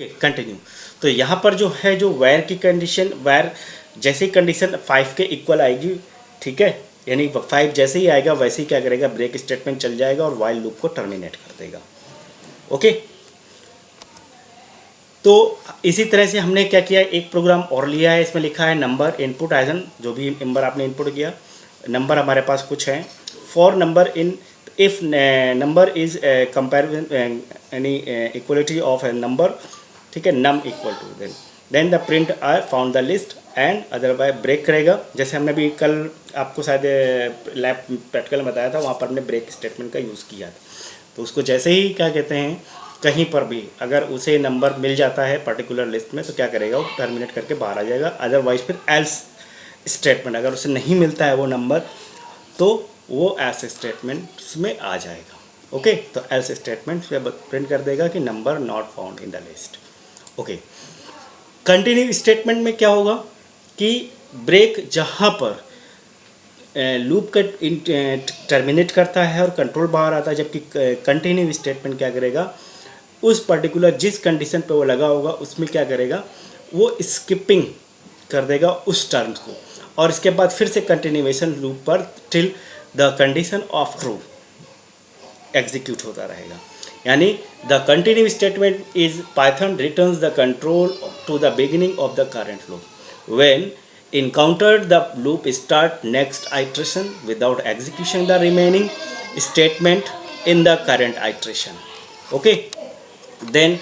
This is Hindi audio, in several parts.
Okay continue. तो यहाँ पर जो है जो वायर की कंडीशन, वायर जैसे ही कंडीशन 5 के इक्वल आएगी, ठीक है, यानी 5 जैसे ही आएगा वैसे ही क्या करेगा, ब्रेक स्टेटमेंट चल जाएगा और वाइल लूप को टर्मिनेट कर देगा। ओके, तो इसी तरह से हमने क्या किया, एक प्रोग्राम और लिया है, इसमें लिखा है नंबर इनपुट आइजन, जो भी नंबर आपने इनपुट किया, नंबर हमारे पास कुछ है, for number in if number is comparison यानी इक्वलिटी ऑफ ए नंबर, ठीक है, num equal to then the print are found the list and otherwise break करेगा। जैसे हमने भी कल आपको शायद लैब प्रैक्टिकल में बताया था, वहाँ पर हमने ब्रेक स्टेटमेंट का यूज़ किया था। तो उसको जैसे ही क्या कहते हैं, कहीं पर भी अगर उसे नंबर मिल जाता है पर्टिकुलर लिस्ट में तो क्या करेगा, वो टर्मिनेट करके बाहर आ जाएगा। अदरवाइज फिर एल्स स्टेटमेंट, अगर उसे नहीं मिलता है वो नंबर तो वो एल्स स्टेटमेंट्स में आ जाएगा। ओके, तो एल्स स्टेटमेंट प्रिंट कर देगा कि number not found in the list. Okay, continue statement में क्या होगा कि ब्रेक जहाँ पर लूप का टर्मिनेट करता है और कंट्रोल बाहर आता है, जबकि कंटिन्यू स्टेटमेंट क्या करेगा, उस पर्टिकुलर जिस कंडीशन पे वो लगा होगा उसमें क्या करेगा, वो स्किपिंग कर देगा उस टर्म्स को, और इसके बाद फिर से कंटिन्यूएशन लूप पर till the condition of true execute होता रहेगा। यानी the continue statement is Python returns the control to the beginning of the current loop when encountered the loop start next iteration without execution the remaining statement in the current iteration. Okay, then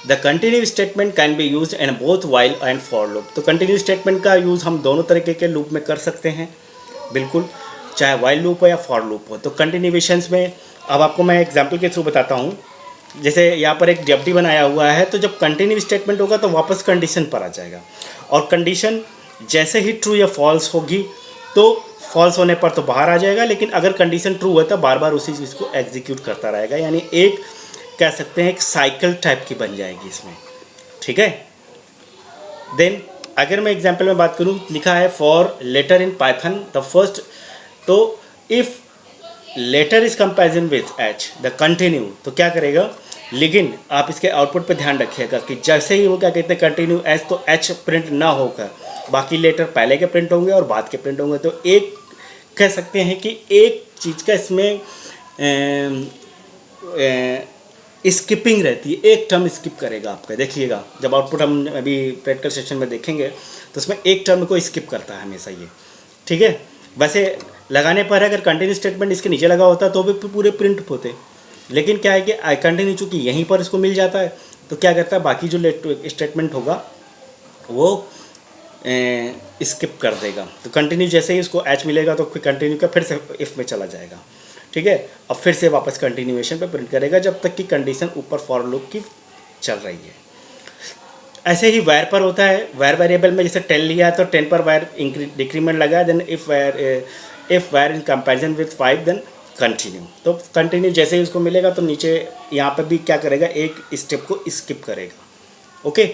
the continue statement can be used in both while and for loop. तो continue statement का यूज़ हम दोनों तरीके के लूप में कर सकते हैं, बिल्कुल, चाहे while loop हो या for loop हो। तो continuations में अब आपको मैं एग्जाम्पल के थ्रू बताता हूँ। जैसे यहाँ पर एक DFT बनाया हुआ है, तो जब कंटिन्यू स्टेटमेंट होगा तो वापस कंडीशन पर आ जाएगा, और कंडीशन जैसे ही ट्रू या फॉल्स होगी तो फॉल्स होने पर तो बाहर आ जाएगा, लेकिन अगर कंडीशन ट्रू है तो बार बार उसी चीज़ को एग्जीक्यूट करता रहेगा। यानी एक कह सकते हैं एक साइकिल टाइप की बन जाएगी इसमें, ठीक है। देन अगर मैं एग्जांपल में बात करूं, लिखा है for letter in Python the first, तो if letter is comparison with h the continue, तो क्या करेगा, लेकिन आप इसके आउटपुट पे ध्यान रखिएगा कि जैसे ही वो क्या कहते हैं कंटिन्यू एच, तो एच प्रिंट ना होकर बाकी लेटर पहले के प्रिंट होंगे और बाद के प्रिंट होंगे। तो एक कह सकते हैं कि एक चीज़ का इसमें स्किपिंग रहती है, एक टर्म स्किप करेगा आपका। देखिएगा जब आउटपुट हम अभी प्रैक्टिकल सेक्शन में देखेंगे तो उसमें एक टर्म को स्किप करता है हमेशा ये, ठीक है। वैसे लगाने पर अगर कंटिन्यू स्टेटमेंट इसके नीचे लगा होता तो भी पूरे प्रिंट होते, लेकिन क्या है कि आई कंटिन्यू चूँकि यहीं पर इसको मिल जाता है तो क्या करता है, बाकी जो स्टेटमेंट होगा वो स्किप कर देगा। तो कंटिन्यू जैसे ही उसको एच मिलेगा तो फिर कंटिन्यू का फिर से इफ़ में चला जाएगा, ठीक है, और फिर से वापस कंटिन्यूएशन पे प्रिंट करेगा जब तक कि कंडीशन ऊपर फॉर लूप की चल रही है। ऐसे ही वायर पर होता है, वायर वेरिएबल में जैसे 10 लिया है तो 10 पर वायर डिक्रीमेंट लगा, देन इफ़ वायर in comparison with 5 then continue. तो कंटिन्यू जैसे ही उसको मिलेगा तो नीचे यहाँ पर भी क्या करेगा, एक स्टेप को स्किप करेगा। ओके,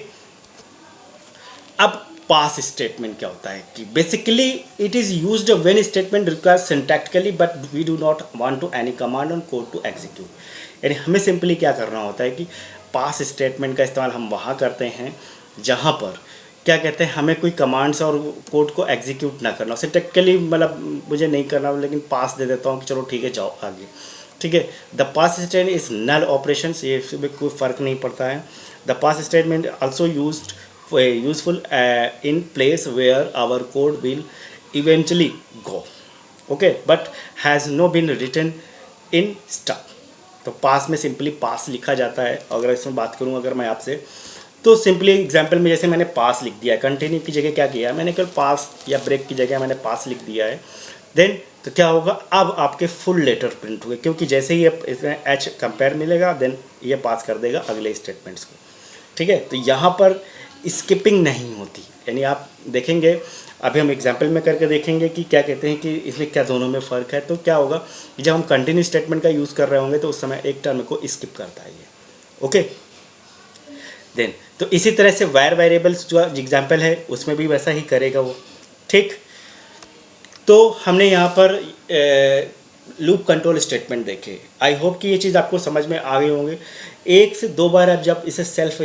अब पास स्टेटमेंट क्या होता है कि basically it is used when statement requires syntactically but we do not want to any command on code to execute. यानी हमें सिंपली क्या करना होता है कि पास स्टेटमेंट का इस्तेमाल हम वहाँ करते हैं जहाँ पर क्या कहते हैं, हमें कोई कमांड्स और कोड को एग्जीक्यूट ना करना, सिंटैक्टिकली मतलब मुझे नहीं करना, लेकिन पास दे देता हूँ कि चलो ठीक है जाओ आगे, ठीक है। The pass statement is null operation, ये इसमें कोई फ़र्क नहीं पड़ता है। The pass statement also used useful in place where our code will eventually go, okay, but has no been written in stuck। तो पास में सिंपली पास लिखा जाता है। अगर इसमें बात करूँ अगर मैं आपसे, तो सिंपली एग्जांपल में जैसे मैंने पास लिख दिया, कंटिन्यू की जगह क्या किया मैंने, केवल पास या ब्रेक की जगह मैंने पास लिख दिया है। देन तो क्या होगा, अब आपके फुल लेटर प्रिंट हुए, क्योंकि जैसे ही इसमें एच कंपेयर मिलेगा देन ये पास कर देगा अगले स्टेटमेंट्स को, ठीक है। तो यहाँ पर स्किपिंग नहीं होती, यानी आप देखेंगे अभी हम एग्जांपल में करके देखेंगे कि क्या कहते हैं कि इसमें क्या दोनों में फ़र्क है। तो क्या होगा, जब हम कंटिन्यू स्टेटमेंट का यूज़ कर रहे होंगे तो उस समय एक टर्म को स्किप करता है ये, ओके। देन तो इसी तरह से वायर वेरिएबल्स जो एग्जांपल है उसमें भी वैसा ही करेगा वो, ठीक। तो हमने यहाँ पर लूप कंट्रोल स्टेटमेंट देखे। आई होप कि ये चीज़ आपको समझ में आ गई होंगे। एक से दो बार आप जब इसे सेल्फ